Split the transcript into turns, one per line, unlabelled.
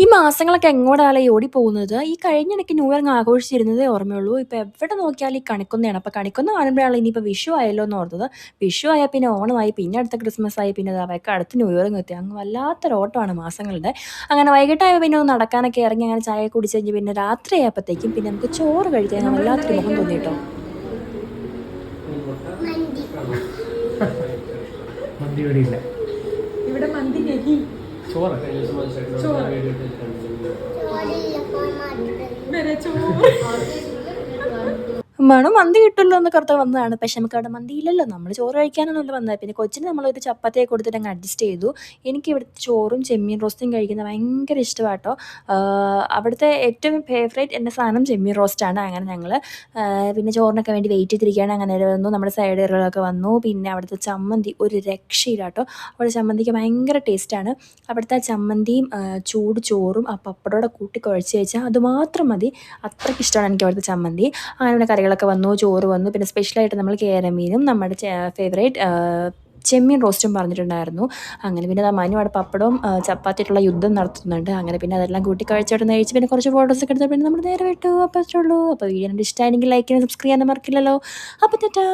ഈ മാസങ്ങളൊക്കെ എങ്ങോട്ടാണ് ഈ ഓടിപ്പോകുന്നത്? ഈ കഴിഞ്ഞിടയ്ക്ക് ന്യൂ ഇയർ അങ്ങ് ആഘോഷിച്ചിരുന്നതേ ഓർമ്മയുള്ളൂ. ഇപ്പൊ എവിടെ നോക്കിയാലും ഈ കണിക്കൊന്നയാണ്. അപ്പൊ കണിക്കൊന്ന കാണുമ്പോഴാണ് ഇനിയിപ്പോ വിഷു ആയല്ലോ എന്ന് ഓർത്തത്. വിഷു ആയാൽ പിന്നെ ഓണമായി, പിന്നെ അടുത്ത ക്രിസ്മസ് ആയി, പിന്നെ ദാ അടുത്ത ന്യൂ ഇയറും എത്തി. അങ്ങ് വല്ലാത്തൊരോട്ടമാണ് മാസങ്ങളുടെ. അങ്ങനെ വൈകിട്ടായപ്പോൾ പിന്നെ ഒന്ന് നടക്കാനൊക്കെ ഇറങ്ങി അങ്ങനെ ചായ കുടിച്ച് കഴിഞ്ഞ് പിന്നെ രാത്രിയായപ്പോഴത്തേക്കും പിന്നെ നമുക്ക് ചോറ് കഴിക്കാൻ അങ്ങ്
നമ്മളെന്താ
വല്ലാത്തൊരു മുഖം
കഴിക്കാൻ
തോന്നി
പോയത്?
കേട്ടോ.
മന്തി ഇവിടെ ഇല്ല.
ഇവിടെ മന്തി നെഹി
ചോറ്
ചോറ് വരെ ചോറ്.
വേണം മന്തി കിട്ടുമല്ലോ എന്ന് കറുത്ത വന്നതാണ്. പക്ഷെ നമുക്ക് അവിടെ മന്തി ഇല്ലല്ലോ, നമ്മൾ ചോറ് കഴിക്കാനാണല്ലോ വന്നത്. പിന്നെ കൊച്ചിന് നമ്മളൊരു ചപ്പാത്തിയൊക്കെ കൊടുത്തിട്ട് അങ്ങ് അഡ്ജസ്റ്റ് ചെയ്തു. എനിക്ക് ഇവിടുത്തെ ചോറും ചെമ്മീൻ റോസ്റ്റും കഴിക്കുന്നത് ഭയങ്കര ഇഷ്ടമാണ് കേട്ടോ. അവിടുത്തെ ഏറ്റവും ഫേവറേറ്റ് എൻ്റെ സാധനം ചെമ്മീൻ റോസ്റ്റാണ്. അങ്ങനെ ഞങ്ങൾ പിന്നെ ചോറിനൊക്കെ വേണ്ടി വെയിറ്റ് ചെയ്തിരിക്കുകയാണ്. അങ്ങനെ വന്നു, നമ്മുടെ സൈഡുകളൊക്കെ വന്നു. പിന്നെ അവിടുത്തെ ചമ്മന്തി ഒരു രക്ഷയില്ല കേട്ടോ. അവിടെ ചമ്മന്തിക്ക് ഭയങ്കര ടേസ്റ്റാണ്. അവിടുത്തെ ചമ്മന്തിയും ചൂട് ചോറും ആ പപ്പടോടെ കൂട്ടി കുഴച്ച് കഴിച്ചാൽ അതുമാത്രം മതി. അത്രയ്ക്ക് ഇഷ്ടമാണ് എനിക്ക് അവിടുത്തെ ചമ്മന്തി. അങ്ങനെ കറികളൊക്കെ വന്നു, ചോറ് വന്നു. പിന്നെ സ്പെഷ്യലായിട്ട് നമ്മൾ കേരമീനും നമ്മുടെ ഫേവറേറ്റ് ചെമ്മീൻ റോസ്റ്റും പറഞ്ഞിട്ടുണ്ടായിരുന്നു. അങ്ങനെ പിന്നെ മനു അവിടെ പപ്പടവും ചപ്പാത്തിയായിട്ടുള്ള യുദ്ധം നടത്തുന്നുണ്ട്. അങ്ങനെ പിന്നെ അതെല്ലാം കൂട്ടി കഴിച്ചോട്ടെന്ന് കഴിച്ച് പിന്നെ കുറച്ച് ഫോട്ടോസൊക്കെ എടുത്തിട്ട് പിന്നെ നമ്മൾ നേരെ വിട്ടു. അപ്പോൾ അത്രേ ഉള്ളൂ. അപ്പോൾ വീഡിയോ ഇഷ്ടമായെങ്കിൽ ലൈക്ക് ചെയ്യാൻ സബ്സ്ക്രൈബ് ചെയ്യാൻ മറക്കില്ലല്ലോ. അപ്പോൾ തെറ്റാ.